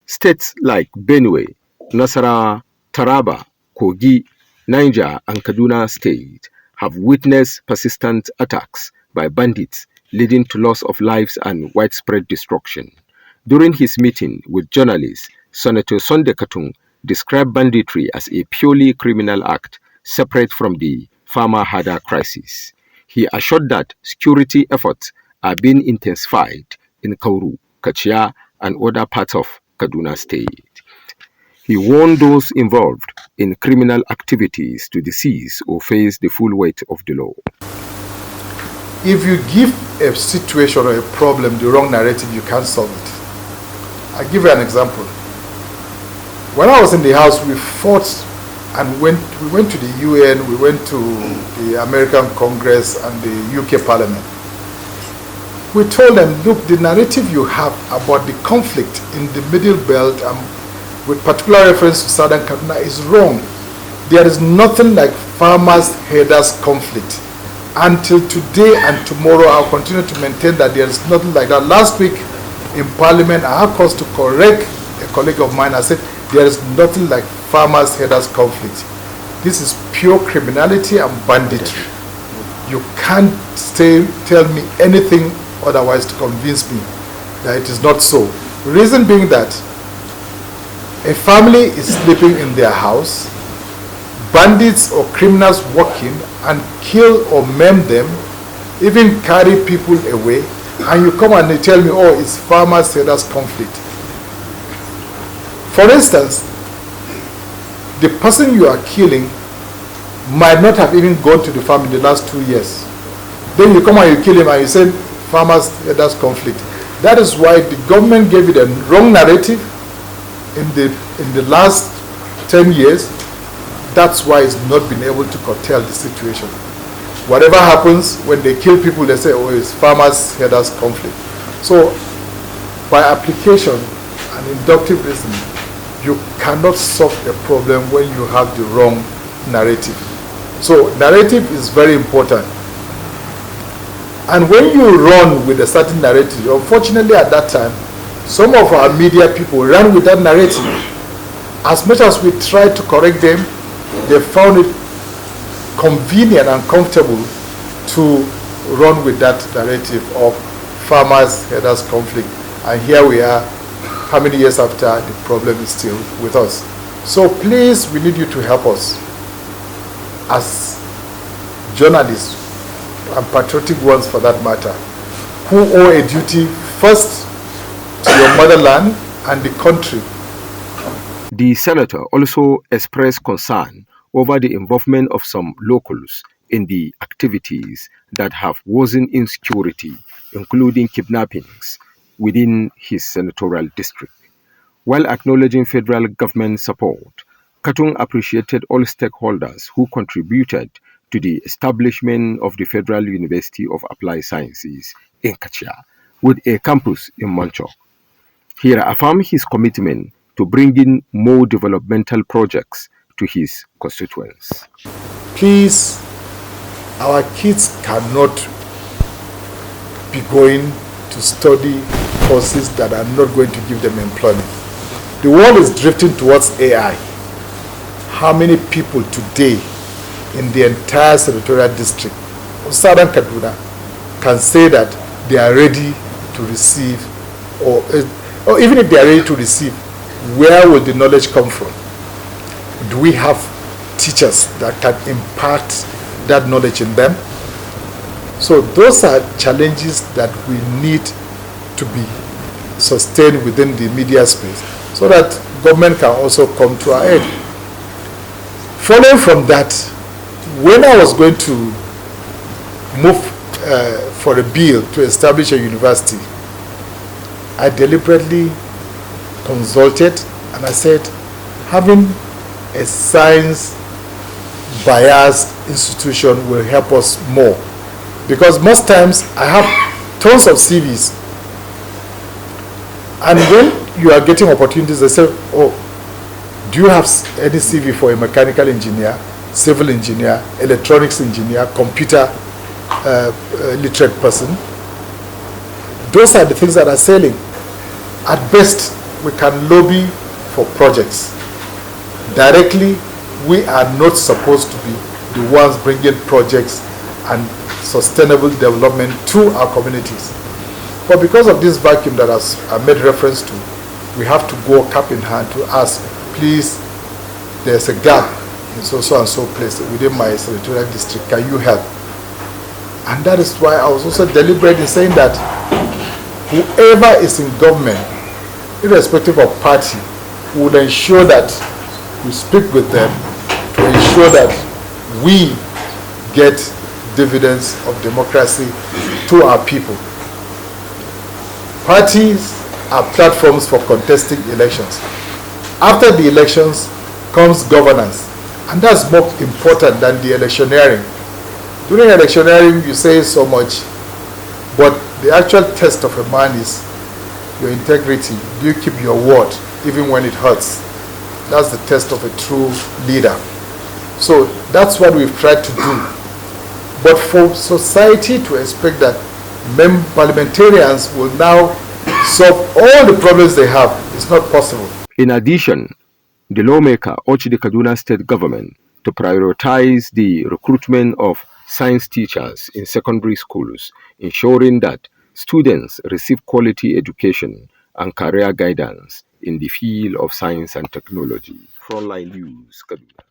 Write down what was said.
States like Benue, Nasarawa, Taraba, Kogi, Niger and Kaduna State have witnessed persistent attacks by bandits leading to loss of lives and widespread destruction. During his meeting with journalists, Senator Sunday Katung described banditry as a purely criminal act separate from the farmer-herder crisis. He assured that security efforts are being intensified in Kauru, Kachia, and other parts of Kaduna State. He warned those involved in criminal activities to cease or face the full weight of the law. If you give a situation or a problem the wrong narrative, you can't solve it. I'll give you an example. When I was in the House, we fought and we went to the UN, we went to the American Congress and the UK Parliament. We told them, look, the narrative you have about the conflict in the Middle Belt with particular reference to Southern Kaduna is wrong. There is nothing like farmers-herders conflict. Until today and tomorrow, I'll continue to maintain that there is nothing like that. Last week in Parliament, I had cause to correct a colleague of mine. I said, there is nothing like farmers-herders conflict. This is pure criminality and banditry. You can't tell me anything otherwise to convince me that it is not so. Reason being that a family is sleeping in their house, bandits or criminals walk in and kill or maim them, even carry people away, and you come and they tell me, oh, it's farmers-herders conflict. For instance, the person you are killing might not have even gone to the farm in the last 2 years. Then you come and you kill him and you say farmers-herders conflict. That is why the government gave it a wrong narrative in the last 10 years. That's why it's not been able to curtail the situation. Whatever happens, when they kill people, they say, oh, it's farmers-herders conflict. So, by application and inductive reasoning, you cannot solve a problem when you have the wrong narrative. So, narrative is very important. And when you run with a certain narrative, unfortunately at that time, some of our media people ran with that narrative. As much as we tried to correct them, they found it convenient and comfortable to run with that narrative of farmers-herders conflict. And here we are, how many years after, the problem is still with us. So please, we need you to help us as journalists, and patriotic ones for that matter, who owe a duty first to your motherland and the country. The senator also expressed concern over the involvement of some locals in the activities that have worsened insecurity, including kidnappings, within his senatorial district. While acknowledging federal government support, Katung appreciated all stakeholders who contributed to the establishment of the Federal University of Applied Sciences in Kachia, with a campus in Manchok. He reaffirmed his commitment to bringing more developmental projects to his constituents. Please, our kids cannot be going to study courses that are not going to give them employment. The world is drifting towards AI. How many people today in the entire senatorial district of Southern Kaduna can say that they are ready to receive, or even if they are ready to receive, where will the knowledge come from? Do we have teachers that can impart that knowledge in them? So those are challenges that we need to be sustained within the media space so that government can also come to our aid. Following from that, when I was going to move for a bill to establish a university, I deliberately consulted and I said, having a science biased institution will help us more. Because most times I have tons of CVs. And when you are getting opportunities, they say, oh, do you have any CV for a mechanical engineer, civil engineer, electronics engineer, computer literate person? Those are the things that are selling. At best, we can lobby for projects. Directly, we are not supposed to be the ones bringing projects and sustainable development to our communities. But because of this vacuum that I made reference to, we have to go cap in hand to ask, please, there's a gap in so and so place within my senatorial district, can you help? And that is why I was also deliberate in saying that whoever is in government, irrespective of party, would ensure that we speak with them to ensure that we get dividends of democracy to our people. Parties are platforms for contesting elections. After the elections comes governance, and that's more important than the electioneering. During electioneering, you say so much, but the actual test of a man is your integrity. Do you keep your word even when it hurts? That's the test of a true leader. So that's what we've tried to do. But for society to expect that parliamentarians will now solve all the problems they have, it's not possible. In addition, the lawmaker urged the Kaduna state government to prioritize the recruitment of science teachers in secondary schools, ensuring that students receive quality education and career guidance in the field of science and technology. Frontline News, Kaduna.